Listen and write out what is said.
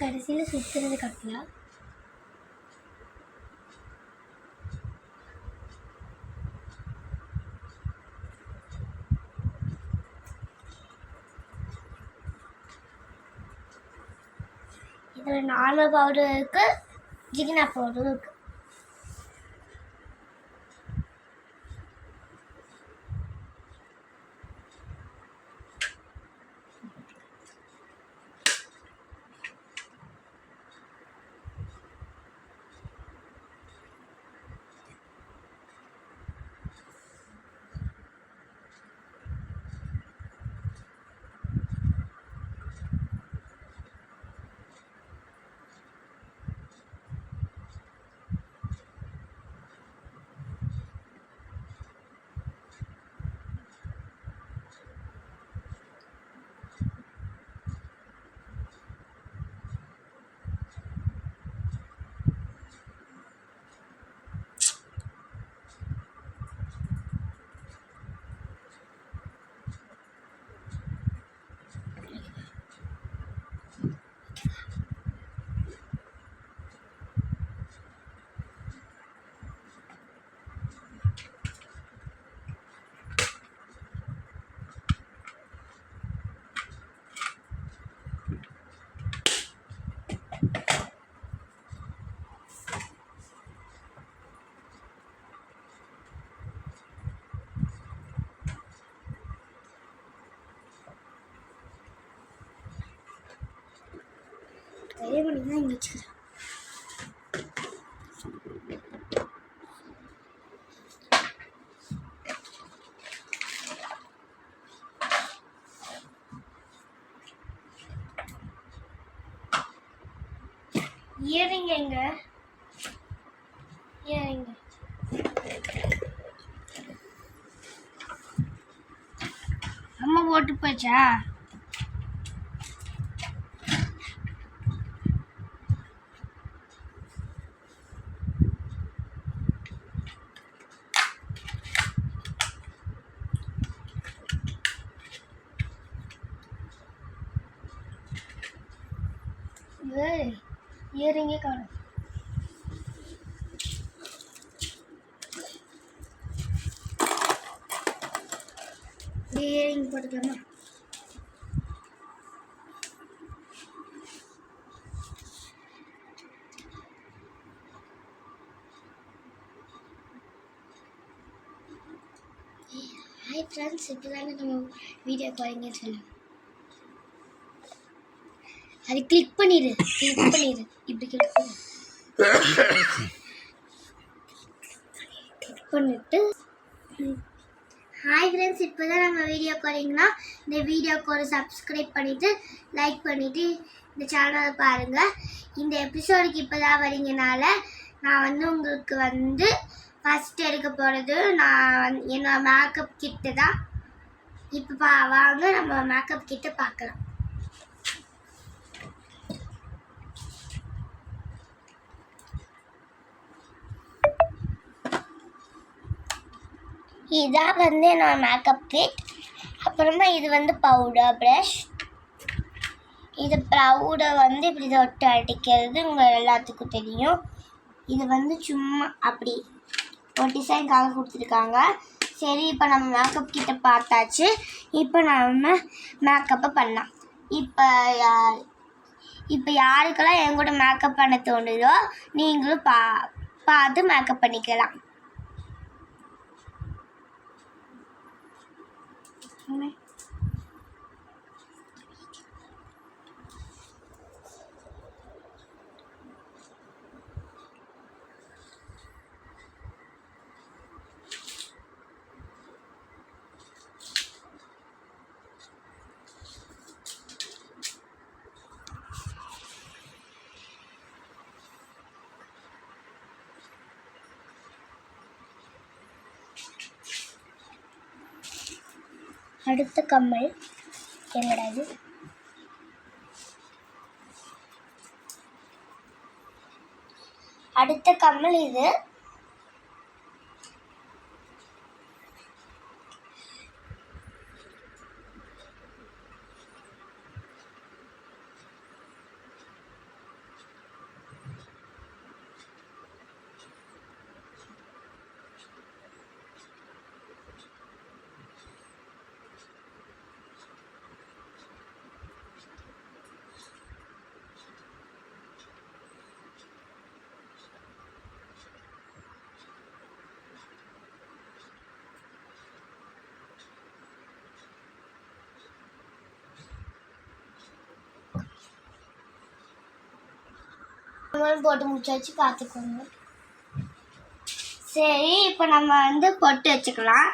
கடைசியில் சுற்றுறது கட்டலாம். இதில் நார்மல் பவுடர் இருக்குது, ஜிகினா பவுடரும் இருக்குது. அதே பண்ணி தான் இங்கே வச்சுக்கிறேன். இயரிங் எங்க? இயரிங் அம்மா போட்டு போச்சா? இயரிங்கே காணும். இயரிங் போட்டுக்கலாமா? ஹாய் ஃப்ரெண்ட்ஸ், இப்போ தானே நம்ம வீடியோ காலிங்கன்னு சொல்லலாம். அது கிளிக் பண்ணிடு. இப்படி கிளிக் பண்ணிட்டு ஹாய் ஃப்ரெண்ட்ஸ், இப்போ தான் நம்ம வீடியோ காலிங்கன்னா இந்த வீடியோக்கு ஒரு சப்ஸ்கிரைப் பண்ணிவிட்டு லைக் பண்ணிவிட்டு இந்த சேனலை பாருங்கள். இந்த எபிசோடுக்கு இப்போ தான் வரீங்கனால நான் உங்களுக்கு ஃபஸ்ட் எடுக்க போகிறது என்னோட மேக்கப் கிட்டு தான். இப்போ வாங்க நம்ம மேக்கப் கிட்ட பார்க்கலாம். இதான் என்னோட மேக்கப் கிட். அப்புறமா இது பவுடர் ப்ரஷ். இது பவுடர் இப்படி தொட்டு அடிக்கிறது உங்கள் எல்லாத்துக்கும் தெரியும். இது சும்மா அப்படி ஒரு டிசைனுக்காக கொடுத்துருக்காங்க. சரி, இப்போ நம்ம மேக்கப் கிட்ட பார்த்தாச்சு. இப்போ நம்ம மேக்கப்பை பண்ணலாம். இப்போ யாருக்கெல்லாம் என் கூட மேக்கப் பண்ண தோணுதோ நீங்களும் பார்த்து மேக்கப் பண்ணிக்கலாம். அடுத்த கம்மல் என்னடா இது? அடுத்த கம்மல் இது. நம்மளும் போட்டு முடிச்சாச்சு, பார்த்துக்கோங்க. சரி, இப்போ நம்ம வந்து பொட்டு வச்சுக்கலாம்.